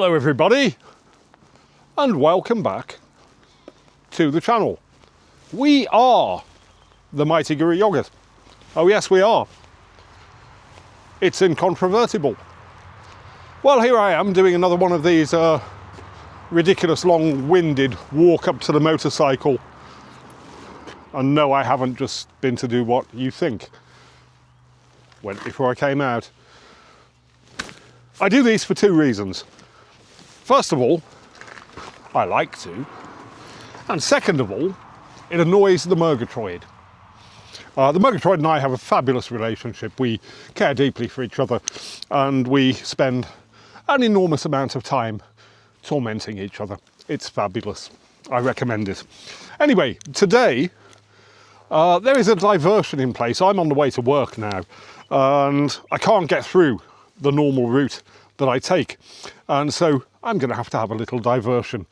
Hello everybody, and welcome back to the channel. We are the Mighty Guru Yogurt. Oh yes, we are. It's incontrovertible. Well, here I am doing another one of these ridiculous long-winded walk up to the motorcycle. And no, I haven't just been to do what you think. Went before I came out. I do these for two reasons. First of all, I like to. And second of all, it annoys the Murgatroyd. The Murgatroyd and I have a fabulous relationship. We care deeply for each other and we spend an enormous amount of time tormenting each other. It's fabulous. I recommend it. Anyway, today there is a diversion in place. I'm on the way to work now and I can't get through the normal route that I take, and so I'm going to have a little diversion.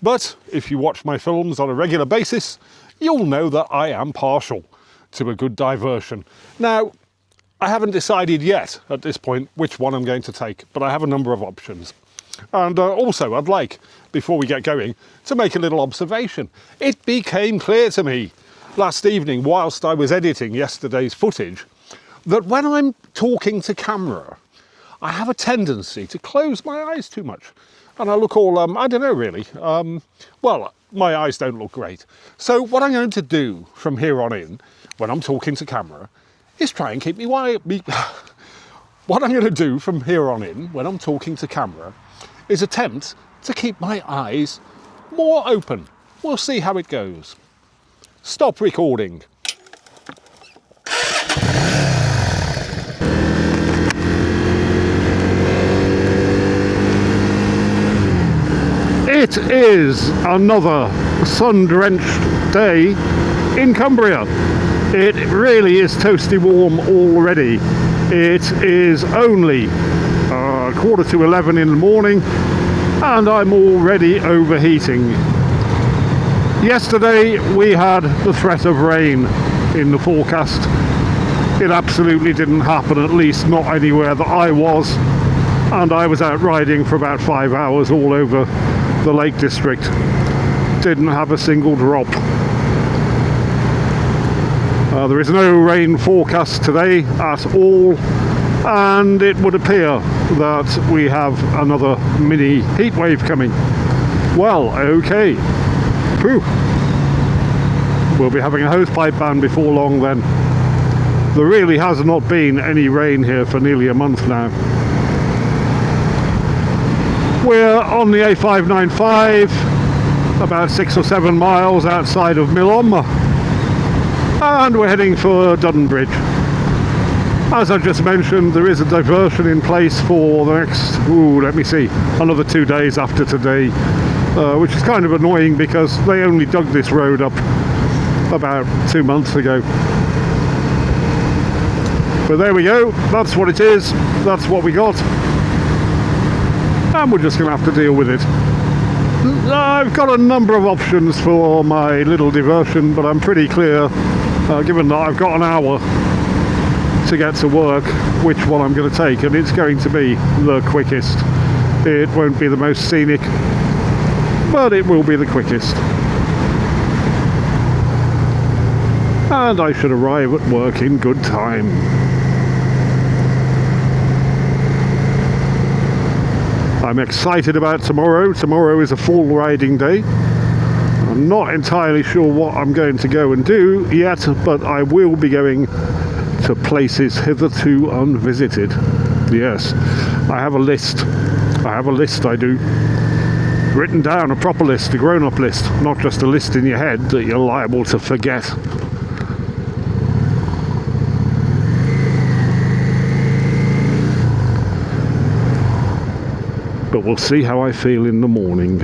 But if you watch my films on a regular basis, you'll know that I am partial to a good diversion. Now, I haven't decided yet at this point which one I'm going to take, but I have a number of options. And also, I'd like, before we get going, to make a little observation. It became clear to me last evening, whilst I was editing yesterday's footage, that when I'm talking to camera, I have a tendency to close my eyes too much. And I look all, I don't know really. Well, my eyes don't look great. So what I'm going to do from here on in, when I'm talking to camera, is try and keep me what I'm going to do from here on in, when I'm talking to camera, is attempt to keep my eyes more open. We'll see how it goes. Stop recording. It is another sun-drenched day in Cumbria. It really is toasty warm already. It is only 11:15 in the morning and I'm already overheating. Yesterday we had the threat of rain in the forecast. It absolutely didn't happen, at least not anywhere that I was, and I was out riding for about 5 hours all over the Lake District. Didn't have a single drop. There is no rain forecast today at all, and it would appear that we have another mini heat wave coming. Well, okay. Whew. We'll be having a hosepipe ban before long then. There really has not been any rain here for nearly a month now. We're on the A595, about 6 or 7 miles outside of Millom, and we're heading for Dun Bridge. As I just mentioned, there is a diversion in place for the next, another 2 days after today, which is kind of annoying because they only dug this road up about 2 months ago. But there we go, that's what it is, that's what we got. And we're just going to have to deal with it. I've got a number of options for my little diversion, but I'm pretty clear, given that I've got an hour to get to work, which one I'm going to take, and it's going to be the quickest. It won't be the most scenic, but it will be the quickest. And I should arrive at work in good time. I'm excited about tomorrow. Tomorrow is a full riding day. I'm not entirely sure what I'm going to go and do yet, but I will be going to places hitherto unvisited. Yes, I have a list. I do. Written down, a proper list, a grown-up list, not just a list in your head that you're liable to forget. But we'll see how I feel in the morning.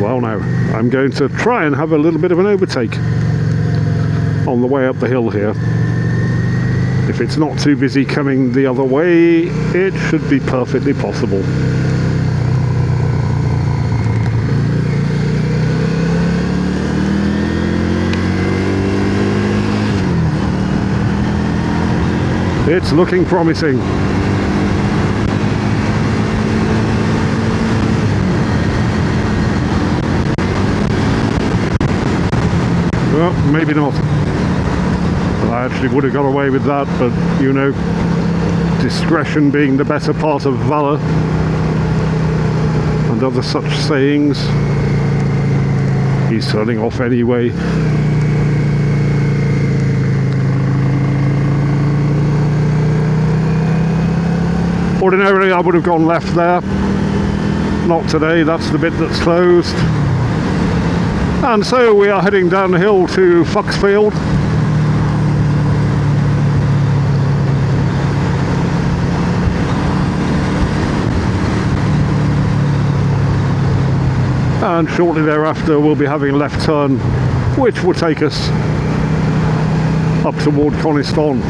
Well now, I'm going to try and have a little bit of an overtake on the way up the hill here. If it's not too busy coming the other way, it should be perfectly possible. It's looking promising. Well, maybe not. I actually would have got away with that, but you know, discretion being the better part of valour, and other such sayings. He's turning off anyway. Ordinarily I would have gone left there. Not today, that's the bit that's closed. And so we are heading down the hill to Foxfield. And shortly thereafter we'll be having a left turn, which will take us up toward Coniston.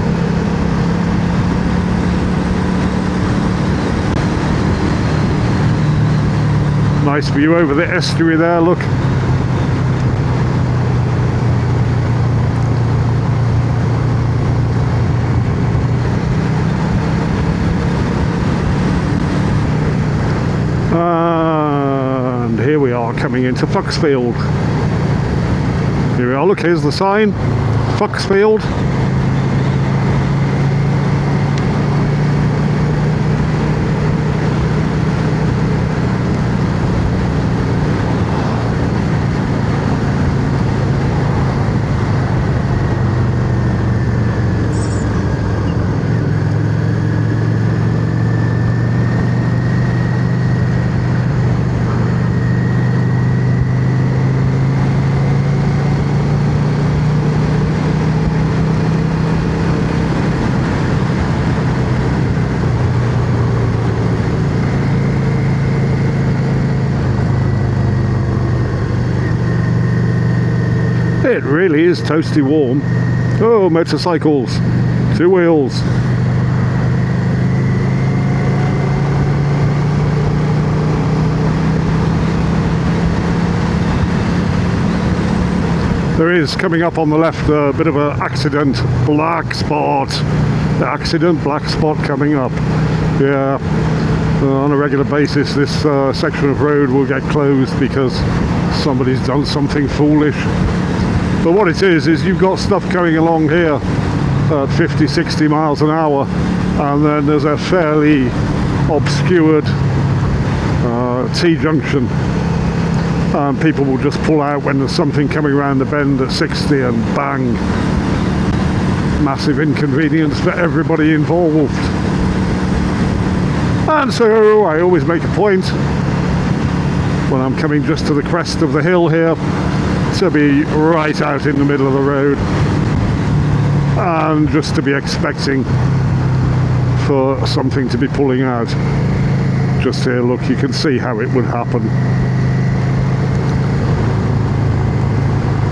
Nice view over the estuary there, look. And here we are coming into Foxfield. Here we are, look, here's the sign, Foxfield. It really is toasty warm. Oh, motorcycles, two wheels. There is, coming up on the left, a bit of an accident black spot. The accident black spot coming up. Yeah, on a regular basis this section of road will get closed because somebody's done something foolish. But what it is you've got stuff going along here at 50-60 miles an hour, and then there's a fairly obscured T-junction, and people will just pull out when there's something coming around the bend at 60 and bang, massive inconvenience for everybody involved. And so I always make a point when I'm coming just to the crest of the hill here to be right out in the middle of the road, and just to be expecting for something to be pulling out. Just here, look, you can see how it would happen.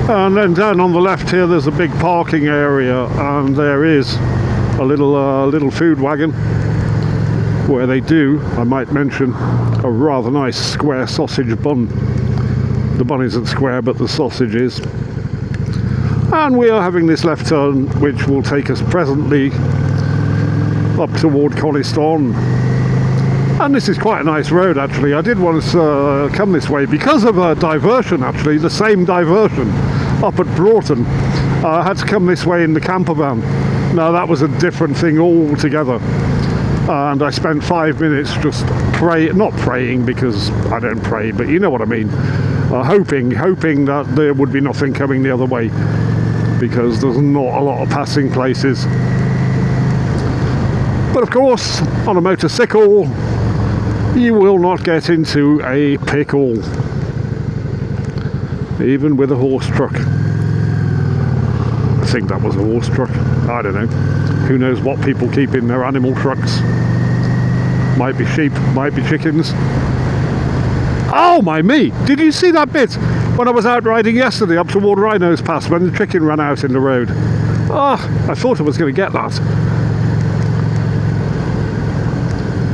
And then down on the left here there's a big parking area, and there is a little food wagon where they do, I might mention, a rather nice square sausage bun. The bun isn't square, but the sausage is. And we are having this left turn, which will take us presently up toward Coniston. And this is quite a nice road, actually. I did once come this way because of a diversion, actually, the same diversion up at Broughton. I had to come this way in the camper van. Now that was a different thing altogether. And I spent 5 minutes just not praying because I don't pray, but you know what I mean. Hoping that there would be nothing coming the other way, because there's not a lot of passing places. But of course, on a motorcycle, you will not get into a pickle, even with a horse truck. I think that was a horse truck. I don't know. Who knows what people keep in their animal trucks. Might be sheep, might be chickens. Oh my me! Did you see that bit when I was out riding yesterday up toward Rhino's Pass when the chicken ran out in the road? I thought I was going to get that.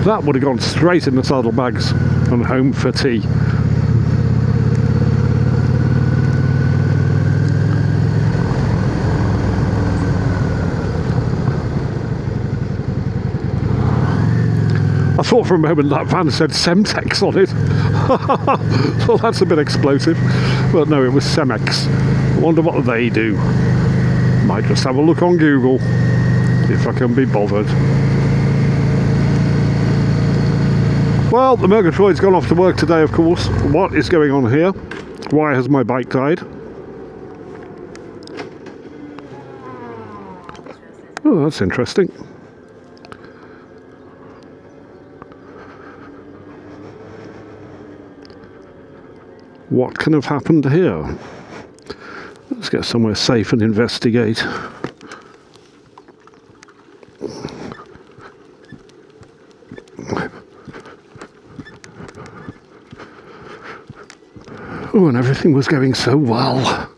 That would have gone straight in the saddlebags and home for tea. thought for a moment that van said Semtex on it. Well, that's a bit explosive. But no, it was Cemex. I wonder what they do. Might just have a look on Google, if I can be bothered. Well, the Murgatroyd's gone off to work today, of course. What is going on here? Why has my bike died? Oh, that's interesting. What can have happened here? Let's get somewhere safe and investigate. Oh, and everything was going so well.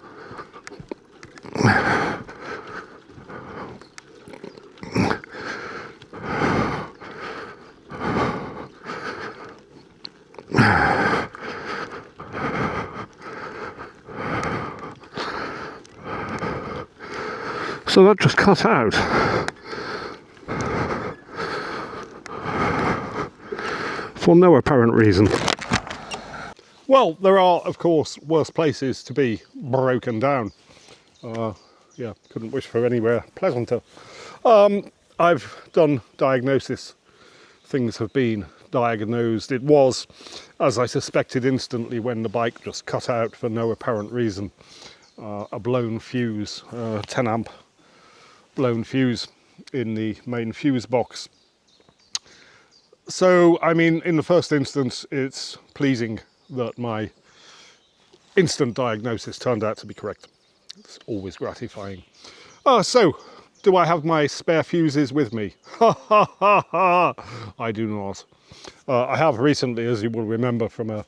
So that just cut out. For no apparent reason. Well, there are, of course, worse places to be broken down. Yeah, couldn't wish for anywhere pleasanter. I've done diagnosis. Things have been diagnosed. It was, as I suspected instantly when the bike just cut out for no apparent reason. A blown fuse, 10 amp blown fuse in the main fuse box. So, I mean, in the first instance, it's pleasing that my instant diagnosis turned out to be correct. It's always gratifying. So, do I have my spare fuses with me? Ha ha ha ha! I do not. I have recently, as you will remember from a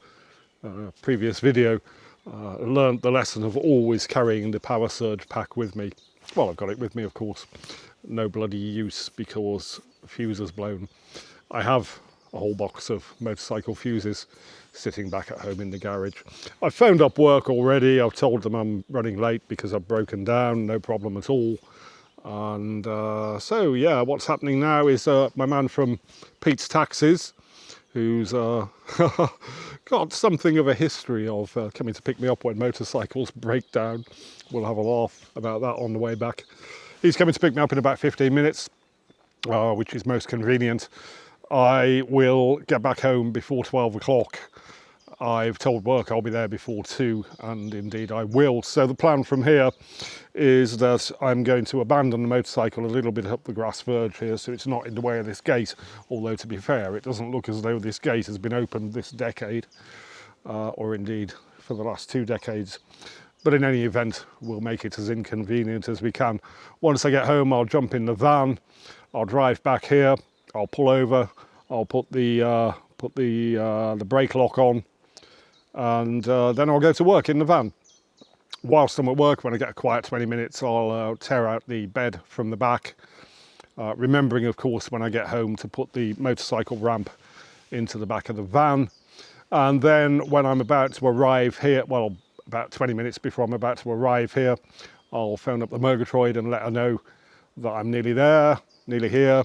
previous video, learned the lesson of always carrying the power surge pack with me. Well, I've got it with me, of course. No bloody use because fuse is blown. I have a whole box of motorcycle fuses sitting back at home in the garage. I've phoned up work already. I've told them I'm running late because I've broken down. No problem at all. And so, yeah, what's happening now is my man from Pete's Taxis, who's got something of a history of coming to pick me up when motorcycles break down. We'll have a laugh about that on the way back. He's coming to pick me up in about 15 minutes, which is most convenient. I will get back home before 12 o'clock. I've told work I'll be there before 2, and indeed I will. So the plan from here is that I'm going to abandon the motorcycle a little bit up the grass verge here so it's not in the way of this gate, although to be fair it doesn't look as though this gate has been opened this decade, or indeed for the last 2 decades. But in any event, we'll make it as inconvenient as we can. Once I get home, I'll jump in the van, I'll drive back here, I'll pull over, I'll put the brake lock on, and then I'll go to work in the van. Whilst I'm at work, when I get a quiet 20 minutes, I'll tear out the bed from the back, remembering, of course, when I get home to put the motorcycle ramp into the back of the van. And then when I'm about to arrive here, well, about 20 minutes before I'm about to arrive here, I'll phone up the Murgatroyd and let her know that I'm nearly there, nearly here,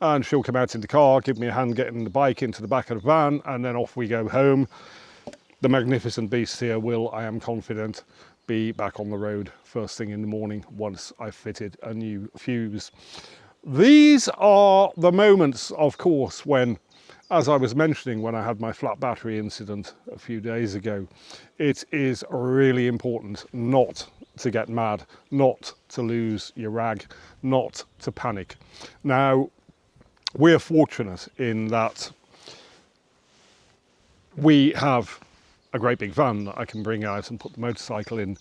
and she'll come out in the car, give me a hand getting the bike into the back of the van, and then off we go home. The magnificent beast here will, I am confident, be back on the road first thing in the morning once I've fitted a new fuse. These are the moments, of course, when, as I was mentioning when I had my flat battery incident a few days ago, it is really important not to get mad, not to lose your rag, not to panic. Now, we're fortunate in that we have a great big van that I can bring out and put the motorcycle in.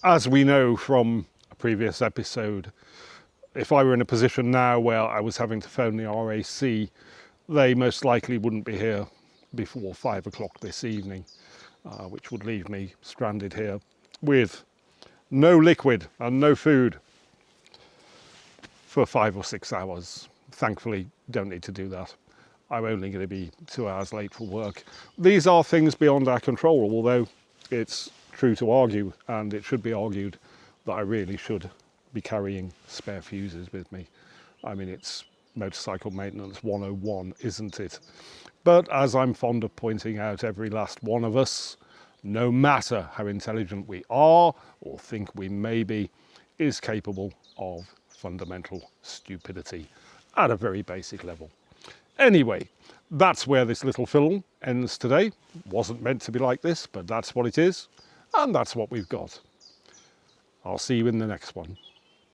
As we know from a previous episode, if I were in a position now where I was having to phone the RAC, they most likely wouldn't be here before 5 o'clock this evening, which would leave me stranded here with no liquid and no food for 5 or 6 hours. Thankfully, don't need to do that. I'm only going to be 2 hours late for work. These are things beyond our control, although it's true to argue, and it should be argued, that I really should be carrying spare fuses with me. I mean, it's Motorcycle Maintenance 101, isn't it? But as I'm fond of pointing out, every last one of us, no matter how intelligent we are or think we may be, is capable of fundamental stupidity at a very basic level. Anyway, that's where this little film ends today. Wasn't meant to be like this, but that's what it is, and that's what we've got. I'll see you in the next one.